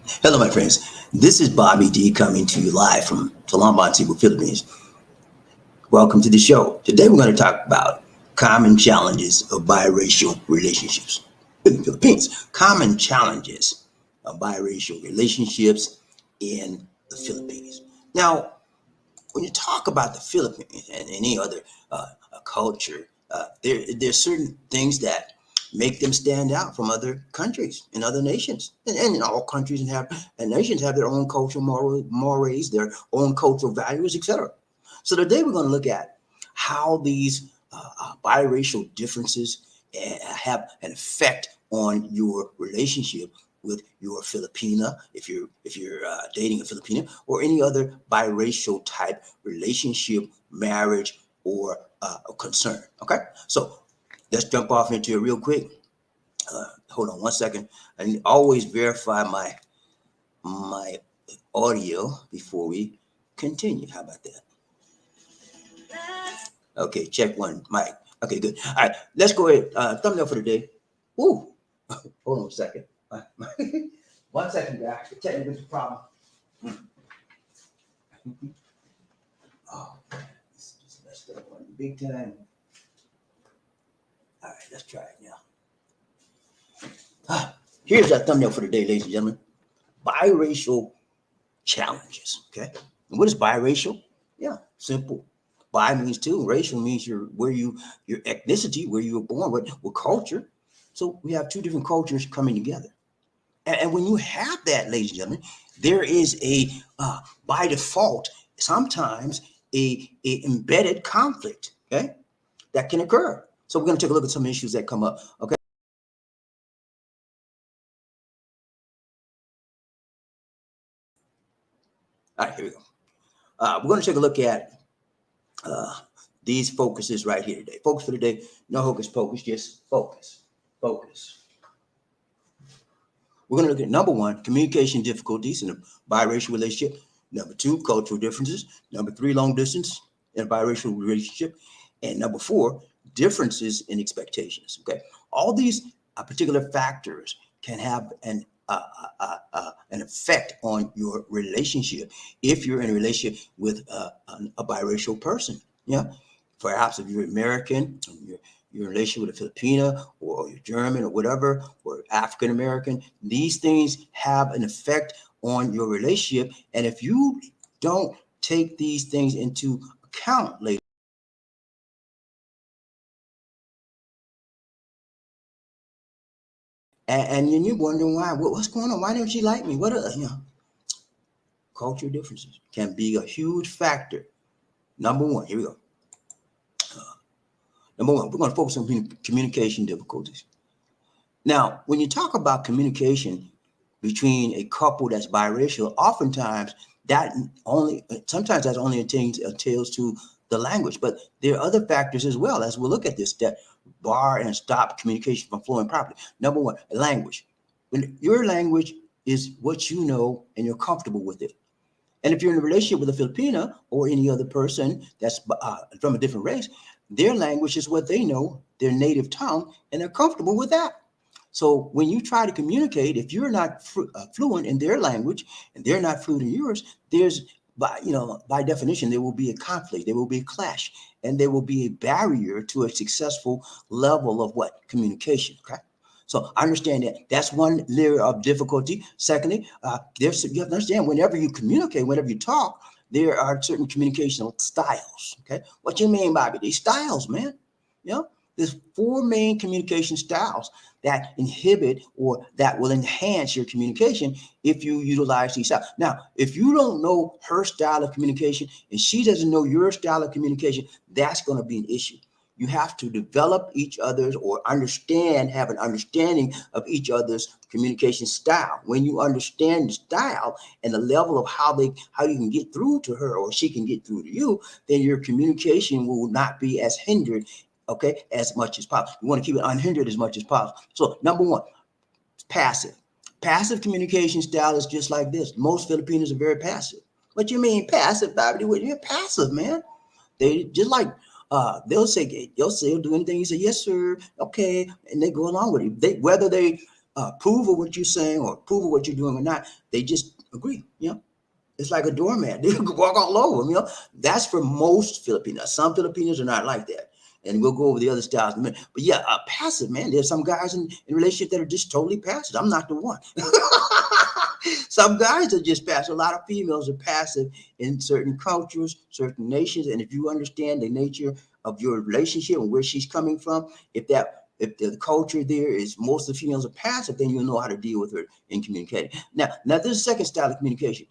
Hello, my friends. This is Bobby D coming to you live from Talamban, Cebu, Philippines. Welcome to the show. Today, we're going to talk about common challenges of biracial relationships in the Philippines. Common challenges of biracial relationships in the Philippines. Now, when you talk about the Philippines and any other culture, there's certain things that make them stand out from other countries and other nations. And all countries and nations have their own cultural mores, their own cultural values, etc. So today we're going to look at how these biracial differences have an effect on your relationship with your Filipina, if you're dating a Filipina, or any other biracial type relationship, marriage, or concern. Okay, so let's jump off into it real quick. Hold on one second. I always verify my audio before we continue. How about that? Okay, check one, Mike. Okay, good. All right, let's go ahead. Thumbnail for the day. Ooh, hold on a second. One second, guys. Technical problem. Oh, this just messed up one big time. All right, let's try it now. Here's our thumbnail for the day, ladies and gentlemen. Biracial challenges. Okay, and what is biracial? Yeah, simple. Bi means two. Racial means your ethnicity, where you were born, what culture. So we have two different cultures coming together. And when you have that, ladies and gentlemen, there is by default, sometimes a embedded conflict, okay, that can occur. So we're going to take a look at some issues that come up, okay? All right, here we go. We're going to take a look at uh, these focuses right here today. Focus for today, no hocus pocus, just focus, focus. We're going to look at number one, communication difficulties in a biracial relationship. Number two, cultural differences. Number three, long distance in a biracial relationship. And number four, differences in expectations. Okay, all these particular factors can have an effect on your relationship if you're in a relationship with a biracial person. Yeah, perhaps if you're American, your relation with a Filipina or you're German or whatever, or African American, these things have an effect on your relationship. And if you don't take these things into account later, and then you're wondering why, what's going on? Why didn't she like me? Cultural differences can be a huge factor. Number one, here we go. Number one, we're going to focus on communication difficulties. Now, when you talk about communication between a couple that's biracial, oftentimes that only sometimes that's only attains to the language, but there are other factors as well as we'll look at this that bar and stop communication from flowing properly. Number one, language. When your language is what you know and you're comfortable with it. And if you're in a relationship with a Filipina or any other person that's from a different race, their language is what they know, their native tongue, and they're comfortable with that. So when you try to communicate, if you're not fluent in their language and they're not fluent in yours, there's by definition there will be a conflict, there will be a clash, and there will be a barrier to a successful level of what communication. Okay. So I understand that that's one layer of difficulty. Secondly, you have to understand whenever you communicate, whenever you talk, there are certain communicational styles. Okay, what you mean, Bobby? These styles, man. You know, there's four main communication styles that inhibit or that will enhance your communication if you utilize these styles. Now, if you don't know her style of communication and she doesn't know your style of communication, that's going to be an issue. You have to develop each other's or have an understanding of each other's communication style. When you understand the style and the level of how you can get through to her or she can get through to you, then your communication will not be as hindered, okay, as much as possible. You want to keep it unhindered as much as possible. So number one, passive. Passive communication style is just like this. Most Filipinos are very passive. What you mean passive, Bobby? You're passive, man. They just like they'll do anything. You say yes, sir, okay, and they go along with it. Whether they approve of what you're saying or approve of what you're doing or not. They just agree. It's like a doormat. They can walk all over them. That's for most Filipinos. Some Filipinos are not like that. And we'll go over the other styles in a minute. But yeah, passive, man. There's some guys in relationship that are just totally passive. I'm not the one. Some guys are just passive. A lot of females are passive in certain cultures, certain nations. And if you understand the nature of your relationship and where she's coming from, if the culture there is most of the females are passive, then you'll know how to deal with her in communicating. Now there's a second style of communication,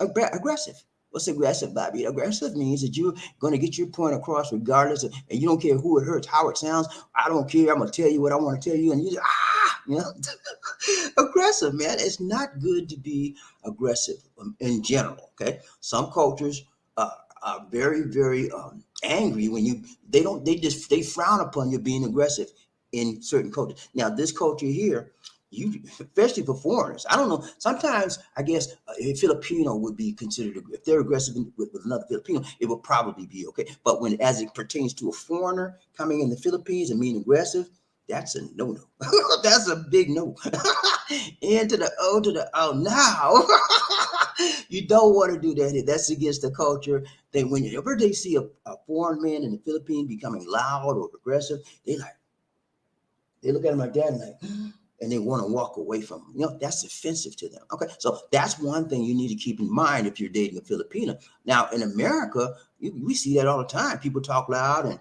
aggressive. What's aggressive, Bobby? Aggressive means that you're going to get your point across regardless of, and you don't care who it hurts, how it sounds. I don't care. I'm going to tell you what I want to tell you. And you just, aggressive, man. It's not good to be aggressive in general. Okay. Some cultures are very, very angry when they frown upon you being aggressive in certain cultures. Now, this culture here, especially for foreigners, I don't know. Sometimes I guess a Filipino would be considered, if they're aggressive with another Filipino, it would probably be okay. But as it pertains to a foreigner coming in the Philippines and being aggressive, that's a no-no. That's a big no. N to the O to the O. Now, you don't want to do that. That's against the culture. Whenever they see a foreign man in the Philippines becoming loud or aggressive, they look at him like that and they want to walk away from him. That's offensive to them. Okay, so that's one thing you need to keep in mind if you're dating a Filipino. Now, in America, we see that all the time. People talk loud, and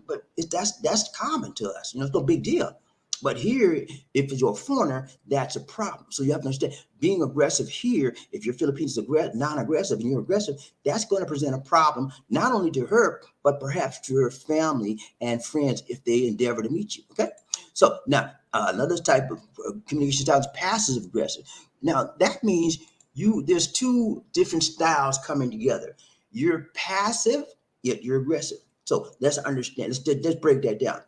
but that's common to us. It's no big deal. But here, if you're a foreigner, that's a problem. So you have to understand, being aggressive here, if your Philippines is non-aggressive and you're aggressive, that's going to present a problem, not only to her, but perhaps to her family and friends if they endeavor to meet you. Okay. So now, another type of communication style is passive aggressive. Now, that means there's two different styles coming together. You're passive, yet you're aggressive. So let's understand. Let's break that down.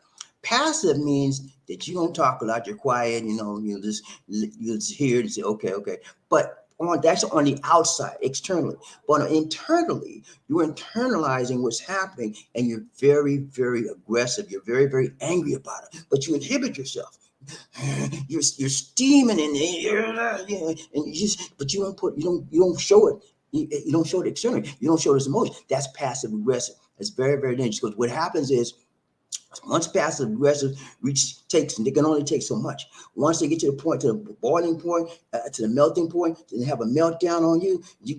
Passive means that you don't talk a lot. You're quiet. You just hear and say, okay. But that's on the outside, externally. But internally, you're internalizing what's happening, and you're very, very aggressive. You're very, very angry about it. But you inhibit yourself. You're steaming in there, but you don't show it. You don't show it externally. You don't show this emotion. That's passive aggressive. It's very, very dangerous, because what happens is, once passive aggressive they can only take so much. Once they get to the boiling point, to the melting point, then they have a meltdown on you. You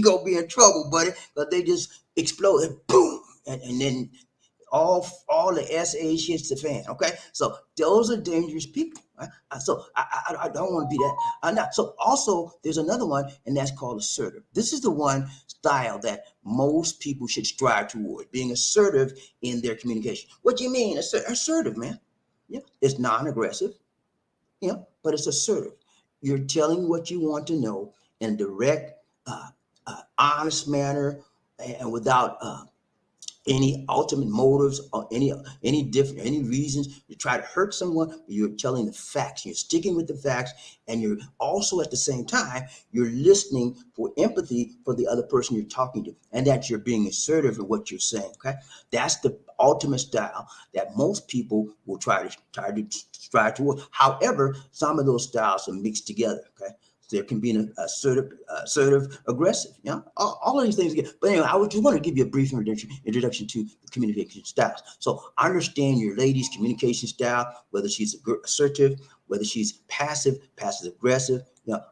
gonna be in trouble, buddy, because they just explode and boom, and then all the SH hits the fan. Okay, so those are dangerous people. Right? So I don't want to be that. I'm not. So also there's another one, and that's called assertive. This is the one style that most people should strive toward, being assertive in their communication. What do you mean assertive, man? Yeah, it's non-aggressive. Yeah, but it's assertive. You're telling what you want to know in a direct, honest manner, and without any ultimate motives or any reasons to try to hurt someone. You're telling the facts. You're sticking with the facts, and you're also at the same time you're listening for empathy for the other person you're talking to, and that you're being assertive in what you're saying. Okay, that's the ultimate style that most people will try to strive toward. However, some of those styles are mixed together. Okay. There can be an assertive, aggressive. All of these things. But anyway, I just want to give you a brief introduction to communication styles. So understand your lady's communication style, whether she's assertive, whether she's passive aggressive,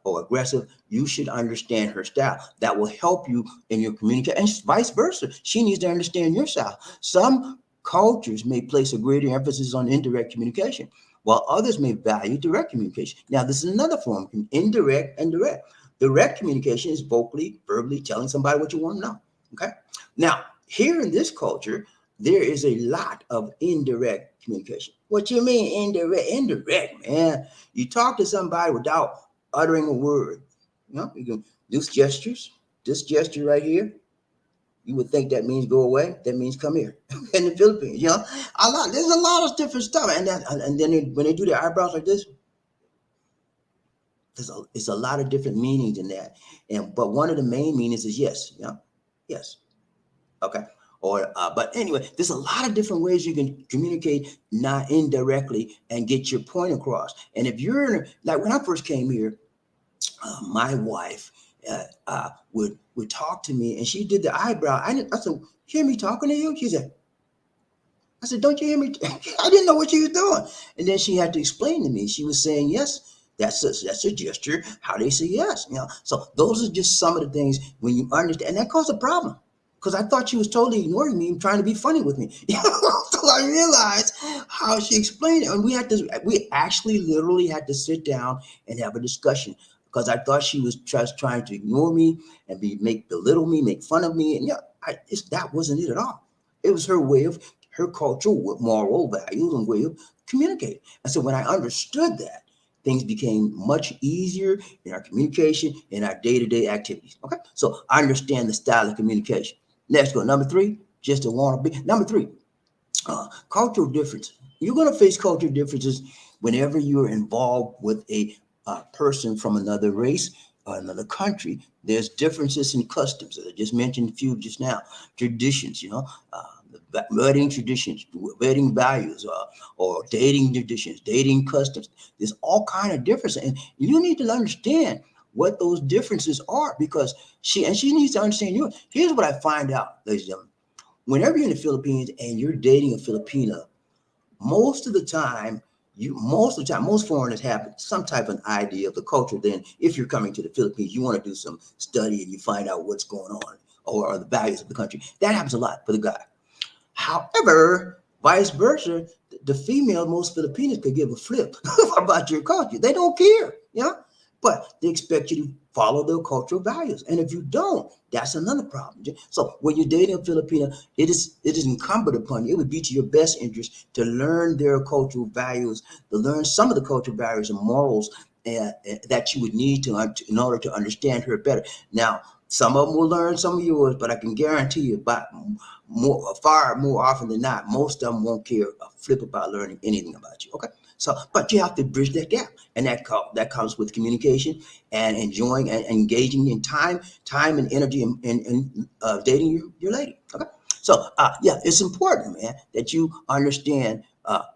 or aggressive. You should understand her style. That will help you in your communication, and vice versa. She needs to understand your style. Some cultures may place a greater emphasis on indirect communication, while others may value direct communication. Now, this is another form, indirect and direct. Direct communication is verbally telling somebody what you want to know. Okay. Now, here in this culture, there is a lot of indirect communication. What you mean indirect? Indirect, man. You talk to somebody without uttering a word. You can use gestures. This gesture right here, you would think that means go away. That means come here. In the Philippines, there's a lot of different stuff. And then when they do their eyebrows like this, it's a lot of different meanings in that. But one of the main meanings is yes. Yes. Okay. or but anyway, there's a lot of different ways you can communicate not indirectly and get your point across. And if you're like when I first came here, my wife would talk to me, and she did the eyebrow. I said, "Hear me talking to you?" She said, "I said, don't you hear me?" I didn't know what she was doing, and then she had to explain to me. She was saying yes. That's a gesture. How they say yes, you know. So those are just some of the things when you understand, and that caused a problem because I thought she was totally ignoring me and trying to be funny with me. So I realized how she explained it, and we actually literally had to sit down and have a discussion because I thought she was just trying to ignore me and make belittle me, make fun of me, and yeah, that wasn't it at all. It was her way of her cultural moral values and way of communicating. And so when I understood that, things became much easier in our communication, in our day-to-day activities. Okay, so I understand the style of communication. Let's go. Number three, just to want to be. Number three, cultural differences. You're going to face cultural differences whenever you're involved with a person from another race or another country. There's differences in customs. I just mentioned a few just now. Traditions, wedding traditions, wedding values, or dating traditions, dating customs. There's all kind of differences, and you need to understand what those differences are because she needs to understand you. Here's what I find out, ladies and gentlemen. Whenever you're in the Philippines and you're dating a Filipina, most of the time, most foreigners have some type of idea of the culture. Then, if you're coming to the Philippines, you want to do some study and you find out what's going on or the values of the country. That happens a lot for the guy. However, vice versa, the female, most Filipinos could give a flip about your culture. They don't care, but they expect you to follow their cultural values. And if you don't, that's another problem. So when you're dating a Filipino, it is incumbent upon you. It would be to your best interest to learn their cultural values, to learn some of the cultural values and morals that you would need in order to understand her better. Now, some of them will learn some of yours, but I can guarantee you, far more often than not, most of them won't care a flip about learning anything about you. Okay, so but you have to bridge that gap, and that comes with communication and enjoying and engaging in time and energy in dating your lady. Okay, so yeah, it's important, man, that you understand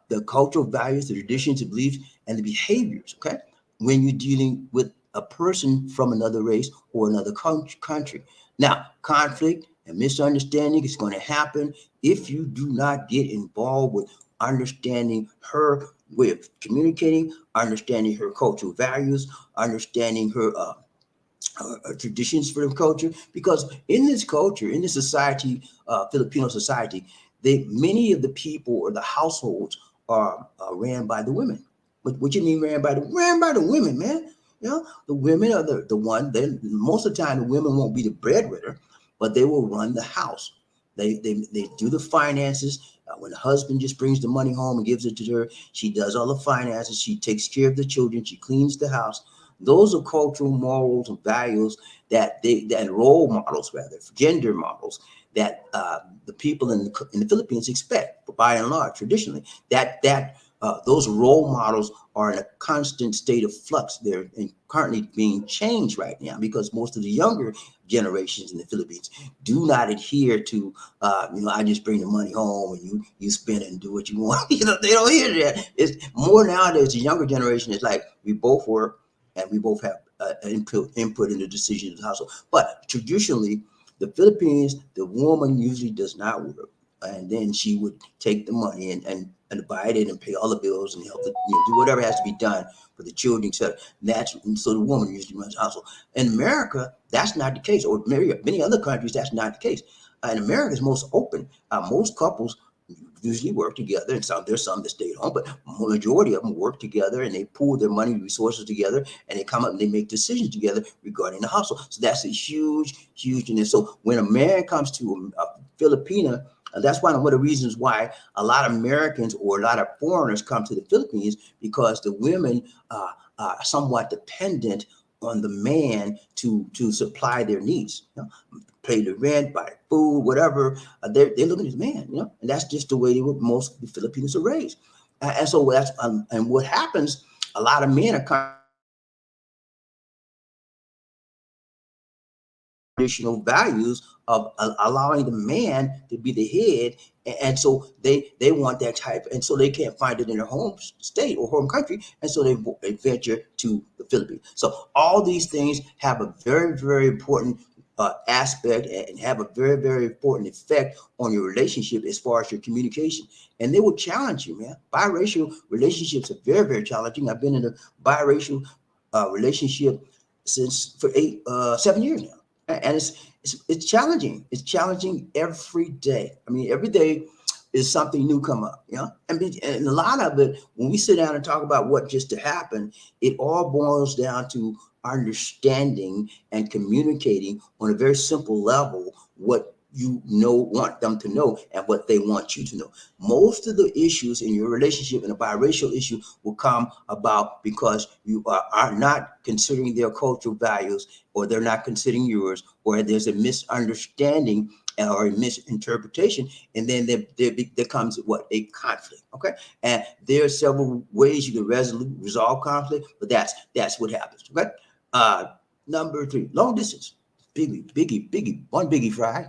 the cultural values, the traditions, the beliefs, and the behaviors. Okay, when you're dealing with a person from another race or another country. Now, conflict and misunderstanding is going to happen if you do not get involved with understanding her way of communicating, understanding her cultural values, understanding her traditions for the culture. Because in this culture, in this society, Filipino society, many of the people or the households are ran by the women. What you mean ran by the women, man? The women are the one. Then most of the time, the women won't be the breadwinner, but they will run the house. They do the finances. When the husband just brings the money home and gives it to her, she does all the finances. She takes care of the children. She cleans the house. Those are cultural morals and values that role models, rather gender models, that the people in the Philippines expect. By and large, traditionally, those role models are in a constant state of flux. They're currently being changed right now because most of the younger generations in the Philippines do not adhere to, I just bring the money home and you spend it and do what you want. They don't hear that. It's more nowadays. The younger generation is like, we both work and we both have input in the decisions of the household. But traditionally, the Philippines, the woman usually does not work, and then she would take the money and divide it and pay all the bills and help do whatever has to be done for the children, etc. And so the woman usually runs the household. In America, that's not the case, or many other countries, that's not the case. In America, it's most open. Most couples usually work together, and there's some that stay at home, but majority of them work together and they pool their money resources together and they come up and they make decisions together regarding the household. So that's a huge thing. So when a man comes to a Filipina, that's one of the reasons why a lot of Americans or a lot of foreigners come to the Philippines, because the women are somewhat dependent on the man to supply their needs. Pay the rent, buy food, whatever. They're looking at the man, and that's just the way most of the Filipinos are raised. And so and what happens, a lot of men are traditional values of allowing the man to be the head, and so they want that type, and so they can't find it in their home state or home country, and so they venture to the Philippines. So all these things have a very, very important aspect and have a very, very important effect on your relationship as far as your communication. And they will challenge you, man. Biracial relationships are very, very challenging. I've been in a biracial relationship since for 7 years now, and it's challenging. It's challenging every day. I mean, every day is something new come up, you know. And a lot of it, when we sit down and talk about what just to happen, it all boils down to understanding and communicating on a very simple level what you know want them to know and what they want you to know. Most of the issues in your relationship in a biracial issue will come about because you are not considering their cultural values, or they're not considering yours, or there's a misunderstanding or a misinterpretation, and then there comes what, a conflict. Okay, and there are several ways you can resolve conflict, but that's what happens. Okay. uh Number three, long distance. Biggie, one biggie fry.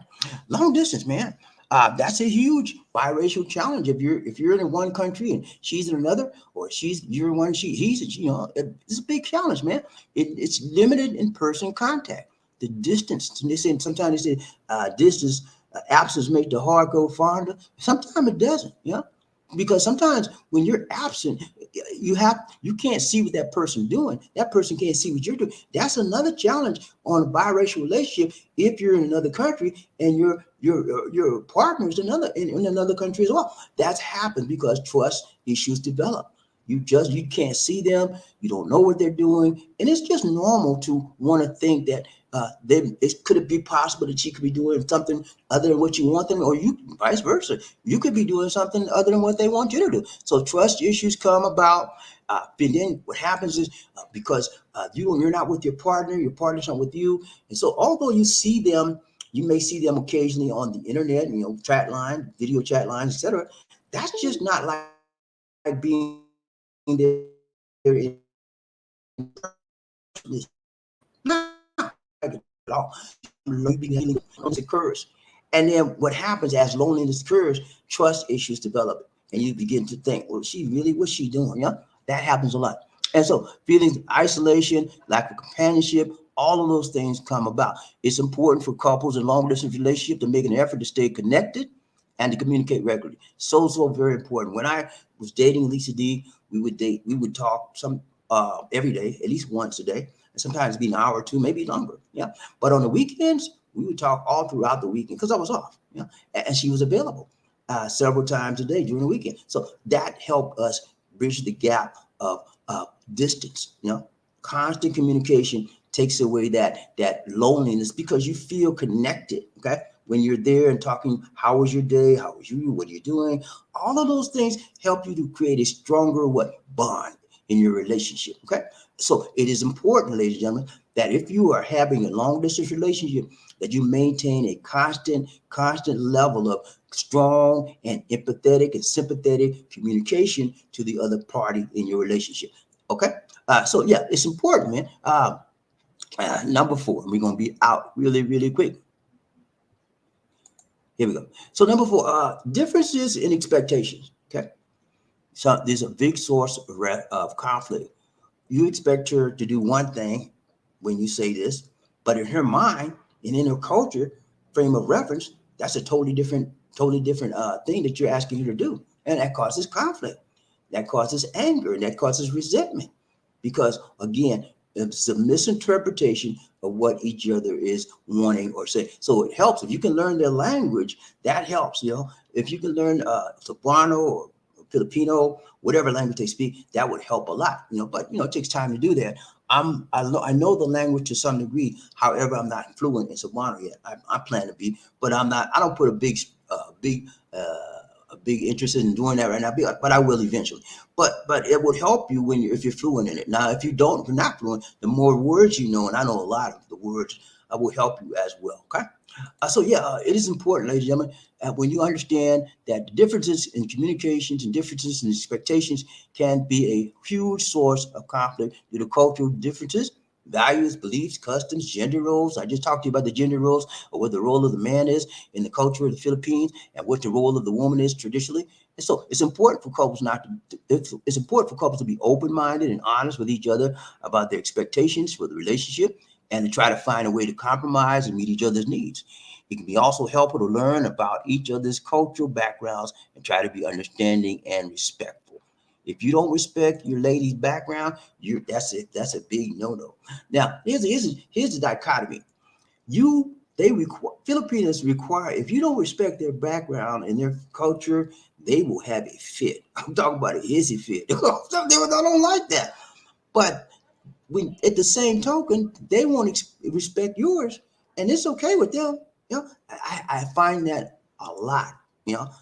Long distance, man. That's a huge biracial challenge. If you're in one country and she's in another, or you're in one, he's, it's a big challenge, man. It's limited in person contact. The distance. And they say sometimes they say distance, absence make the heart go fonder. Sometimes it doesn't, because sometimes when you're absent, you can't see what that person doing. That person can't see what you're doing. That's another challenge on a biracial relationship. If you're in another country and your partner is in another country as well, that's happened because trust issues develop. You can't see them. You don't know what they're doing, and it's just normal to want to think that could it be possible that she could be doing something other than what you want them, or you vice versa. You could be doing something other than what they want you to do. So trust issues come about. And then what happens is because you're not with your partner's not with you, and so although you may see them occasionally on the internet, chat line, video chat lines, etc. That's just not like being there in at all. Loneliness occurs. And then what happens as loneliness occurs, trust issues develop. And you begin to think, well, what's she doing? Yeah, that happens a lot. And so feelings of isolation, lack of companionship, all of those things come about. It's important for couples in long distance relationship to make an effort to stay connected and to communicate regularly. So very important. When I was dating Lisa D, we would talk every day, at least once a day, and sometimes be an hour or two, maybe longer. Yeah. But on the weekends, we would talk all throughout the weekend because I was off. Yeah. And she was available several times a day during the weekend. So that helped us bridge the gap of distance. Constant communication takes away that loneliness because you feel connected. Okay. When you're there and talking, how was your day? How was you? What are you doing? All of those things help you to create a stronger bond in your relationship. Okay. So it is important, ladies and gentlemen, that if you are having a long distance relationship, that you maintain a constant level of strong and empathetic and sympathetic communication to the other party in your relationship. Okay. So yeah, it's important, man. Number 4, we're going to be out really, really quick. Here we go. So number 4, differences in expectations. Okay. So there's a big source of conflict. You expect her to do one thing when you say this, but in her mind and in her culture frame of reference, that's a totally different thing that you're asking her to do. And that causes conflict. That causes anger, and that causes resentment. Because again, it's a misinterpretation of what each other is wanting or saying. So it helps if you can learn their language. That helps. If you can learn Cebuano or Filipino, whatever language they speak, that would help a lot. But it takes time to do that. I know the language to some degree. However, I'm not fluent in Cebuano yet. I plan to be, but I'm not. I don't put a big interest in doing that right now, but I will eventually. But it would help you if you're fluent in it. Now, if you're not fluent, the more words you know, and I know a lot of the words, will help you as well. Okay. So yeah, it is important, ladies and gentlemen, when you understand that the differences in communications and differences in expectations can be a huge source of conflict due to cultural differences, values, beliefs, customs, gender roles. I just talked to you about the gender roles, or what the role of the man is in the culture of the Philippines, and what the role of the woman is traditionally. And so it's important for couples not to, it's important for couples to be open-minded and honest with each other about their expectations for the relationship, and to try to find a way to compromise and meet each other's needs. It can be also helpful to learn about each other's cultural backgrounds and try to be understanding and respectful. If you don't respect your lady's background, that's it. That's a big no-no. Now, here's the dichotomy. They require, Filipinos require, if you don't respect their background and their culture, they will have a fit. I'm talking about a hissy fit. They don't like that. But at the same token, they won't respect yours, and it's okay with them. I find that a lot.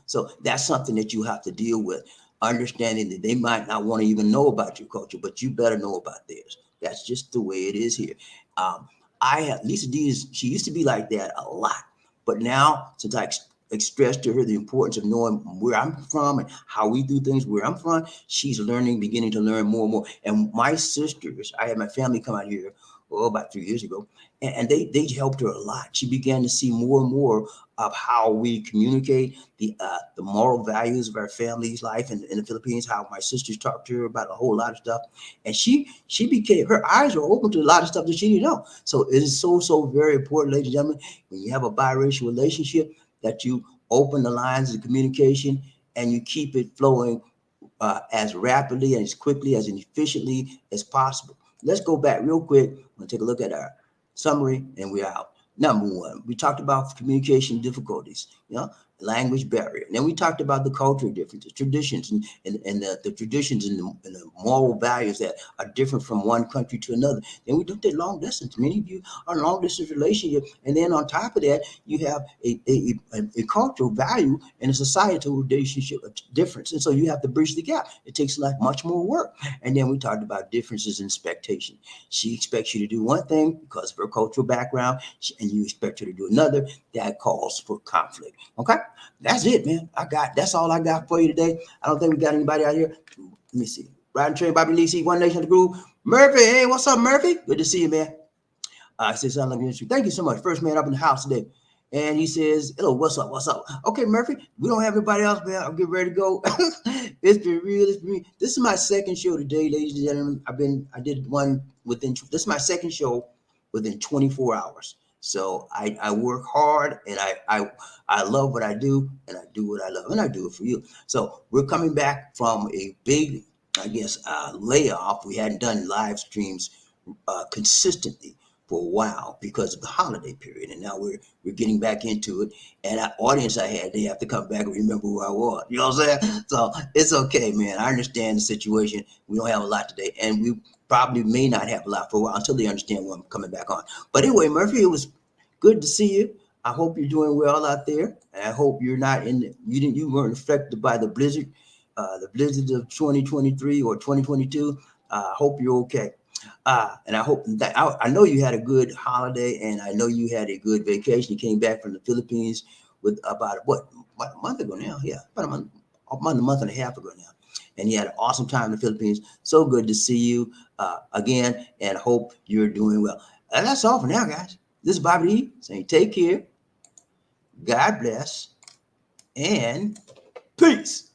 So that's something that you have to deal with, understanding that they might not want to even know about your culture, but you better know about theirs. That's just the way it is here. Um, I have Lisa D she used to be like that a lot, but now since I expressed to her the importance of knowing where I'm from and how we do things where I'm from, she's beginning to learn more and more. And my sisters, I had my family come out here about 3 years ago, and they helped her a lot. She began to see more and more of how we communicate, the moral values of our family's life in the Philippines, how my sisters talked to her about a whole lot of stuff. And she became, her eyes were open to a lot of stuff that she didn't know. So it is so very important, ladies and gentlemen, when you have a biracial relationship, that you open the lines of communication and you keep it flowing as rapidly and as quickly as and efficiently as possible. Let's go back real quick. We're going to take a look at our summary and we're out. Number one, we talked about communication difficulties, language barrier. And then we talked about the cultural differences, traditions, and the traditions and the moral values that are different from one country to another. Then we looked at long distance. Many of you are in long distance relationship. And then on top of that, you have a cultural value and a societal relationship difference. And so you have to bridge the gap. It takes like much more work. And then we talked about differences in expectation. She expects you to do one thing because of her cultural background, and you expect her to do another. That calls for conflict. Okay? That's it, man. That's all I got for you today. I don't think we got anybody out here. Let me see. Riding Train, Bobby Lee, C, One Nation of the Groove. Murphy, hey, what's up, Murphy? Good to see you, man. I say something like this. Thank you so much. First man up in the house today. And he says, hello, what's up? What's up? Okay, Murphy, we don't have anybody else, man. I'm getting ready to go. It's been real. This is my second show today, ladies and gentlemen. I did one this is my second show within 24 hours. So I work hard, and I love what I do, and I do what I love, and I do it for you. So we're coming back from a big, I guess, layoff. We hadn't done live streams consistently for a while because of the holiday period, and now we're getting back into it. And our audience I had, they have to come back and remember who I was. You know what I'm saying? So it's okay, man. I understand the situation. We don't have a lot today, and we probably may not have a lot for a while until they understand when I'm coming back on. But anyway, Murphy, it was good to see you. I hope you're doing well out there, and I hope you're not you weren't affected by the blizzard of 2023 or 2022. I hope you're okay. And I hope that I know you had a good holiday, and I know you had a good vacation. You came back from the Philippines with about a month ago now. Yeah, about a month and a half ago now. And you had an awesome time in the Philippines. So good to see you again, and hope you're doing well. And that's all for now, guys. This is Bobby D saying take care, God bless, and peace.